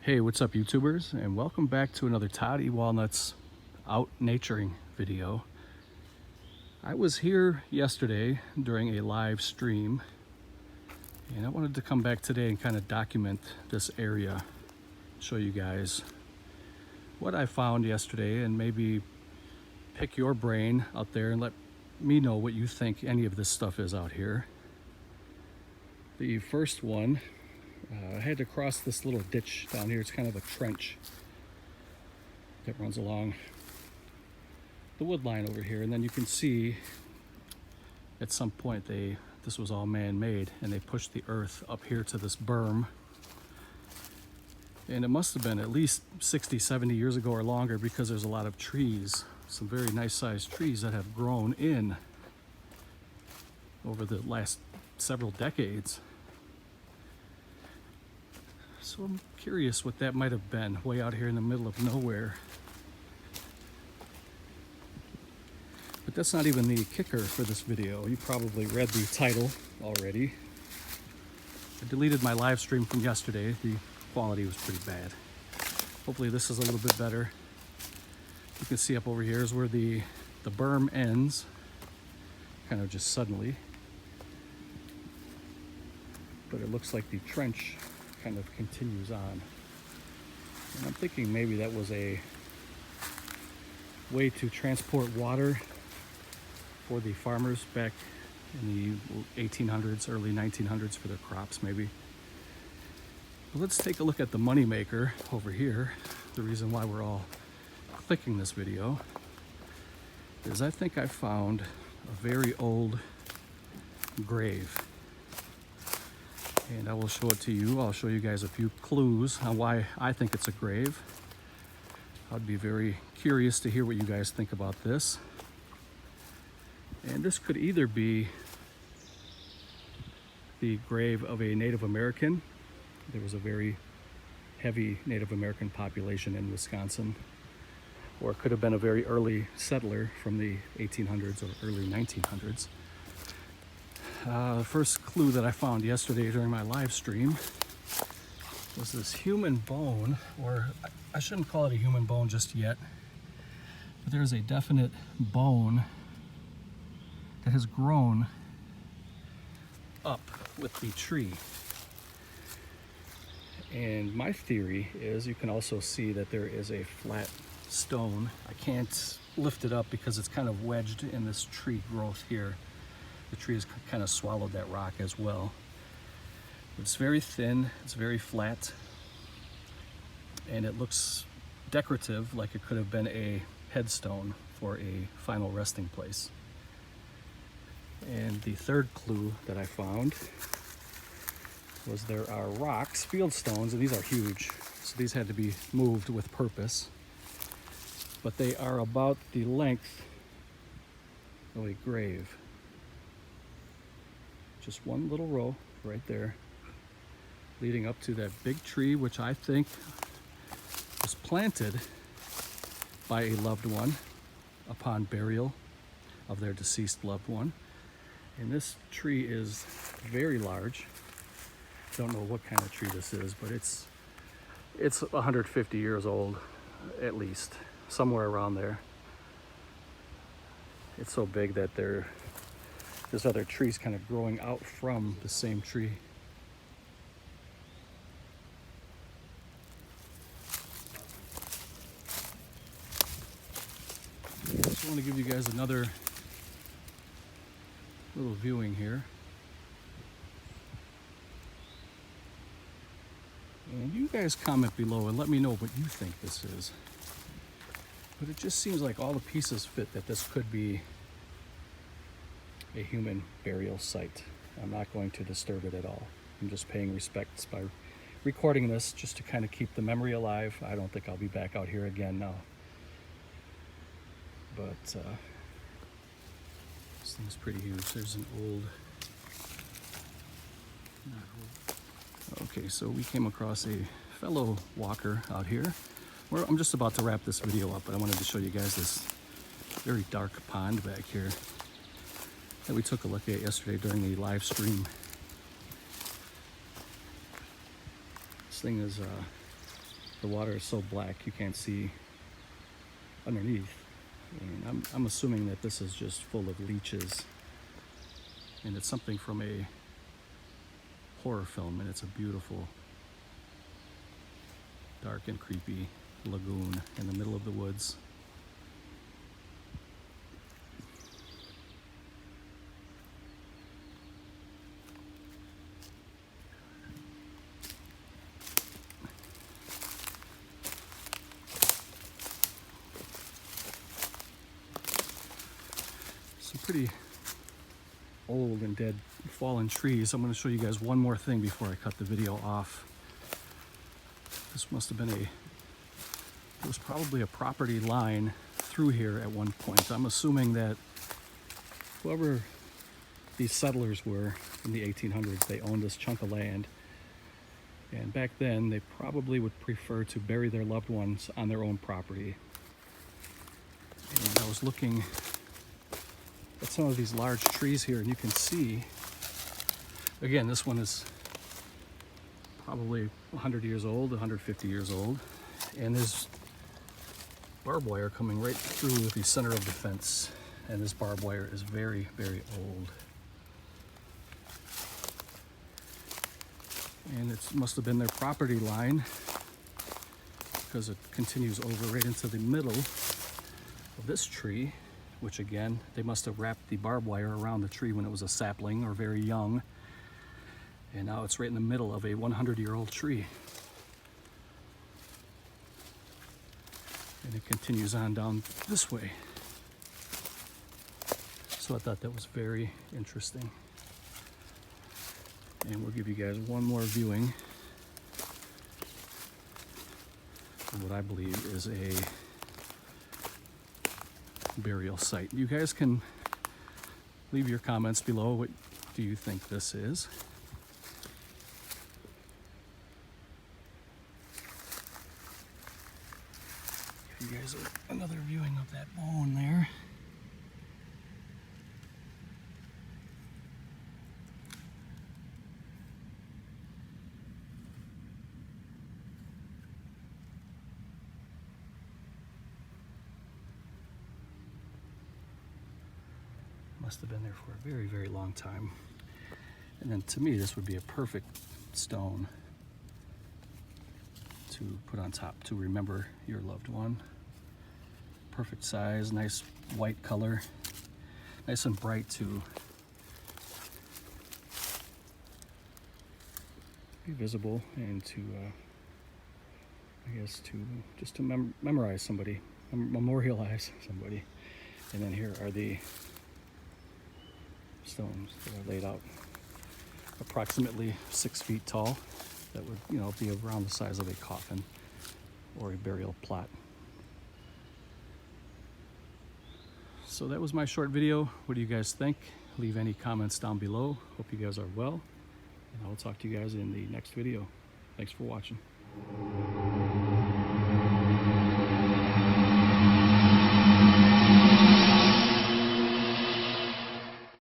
Hey, what's up YouTubers, and welcome back to another Todd E. Walnuts out naturing video. I was here yesterday during a live stream, and I wanted to come back today and kind of document this area, show you guys what I found yesterday, and maybe pick your brain out there and let me know what you think any of this stuff is out here. The first one, I had to cross this little ditch down here. It's kind of a trench that runs along the wood line over here, and then you can see at some point this was all man-made, and they pushed the earth up here to this berm, and it must have been at least 60-70 years ago or longer, because there's a lot of trees, some very nice sized trees that have grown in over the last several decades. So I'm curious what that might have been, way out here in the middle of nowhere. But that's not even the kicker for this video. You probably read the title already. I deleted my live stream from yesterday. The quality was pretty bad. Hopefully this is a little bit better. You can see up over here is where the berm ends, kind of just suddenly. But it looks like the trench kind of continues on. And I'm thinking maybe that was a way to transport water for the farmers back in the 1800s, early 1900s for their crops maybe. But let's take a look at the moneymaker over here. The reason why we're all clicking this video is I think I found a very old grave. And I will show it to you. I'll show you guys a few clues on why I think it's a grave. I'd be very curious to hear what you guys think about this. And this could either be the grave of a Native American. There was a very heavy Native American population in Wisconsin. Or it could have been a very early settler from the 1800s or early 1900s. The first clue that I found yesterday during my live stream was this human bone, or I shouldn't call it a human bone just yet, but there's a definite bone that has grown up with the tree. And my theory is you can also see that there is a flat stone. I can't lift it up because it's kind of wedged in this tree growth here. The tree has kind of swallowed that rock as well. It's very thin, it's very flat, and it looks decorative, like it could have been a headstone for a final resting place. And the third clue that I found was there are rocks, field stones, and these are huge, so these had to be moved with purpose, but they are about the length of a grave. Just one little row right there, leading up to that big tree, which I think was planted by a loved one upon burial of their deceased loved one. And this tree is very large. Don't know what kind of tree this is, but it's 150 years old, at least, somewhere around there. It's so big that there's other trees kind of growing out from the same tree. I just want to give you guys another little viewing here. And you guys comment below and let me know what you think this is. But it just seems like all the pieces fit that this could be a human burial site. I'm not going to disturb it at all. I'm just paying respects by recording this just to kind of keep the memory alive. I don't think I'll be back out here again now. But this thing's pretty huge. There's an old... Okay, so we came across a fellow walker out here. I'm just about to wrap this video up, but I wanted to show you guys this very dark pond back here that we took a look at yesterday during the live stream. This thing is the water is so black you can't see underneath. And I'm assuming that this is just full of leeches, and it's something from a horror film, and it's a beautiful dark and creepy lagoon in the middle of the woods. Some pretty old and dead fallen trees. I'm going to show you guys one more thing before I cut the video off. This must have been it was probably a property line through here at one point. I'm assuming that whoever these settlers were in the 1800s, they owned this chunk of land. And back then, they probably would prefer to bury their loved ones on their own property. And I was looking at some of these large trees here, and you can see, again, this one is probably 100 years old, 150 years old, and there's barbed wire coming right through the center of the fence, and this barbed wire is very, very old. And it must have been their property line, because it continues over right into the middle of this tree, which again, they must have wrapped the barbed wire around the tree when it was a sapling or very young. And now it's right in the middle of a 100-year-old tree. And it continues on down this way. So I thought that was very interesting. And we'll give you guys one more viewing of what I believe is a burial site. You guys can leave your comments below. What do you think this is? Give you guys another viewing of that bone there. Must have been there for a very, very long time. And then to me, this would be a perfect stone to put on top to remember your loved one. Perfect size, nice white color, nice and bright to be visible, and to, I guess, to just to memorize somebody, memorialize somebody. And then here are the stones that are laid out, approximately 6 feet tall, that would, you know, be around the size of a coffin or a burial plot. So that was my short video. What do you guys think? Leave any comments down below. Hope you guys are well, and I'll talk to you guys in the next video. Thanks for watching.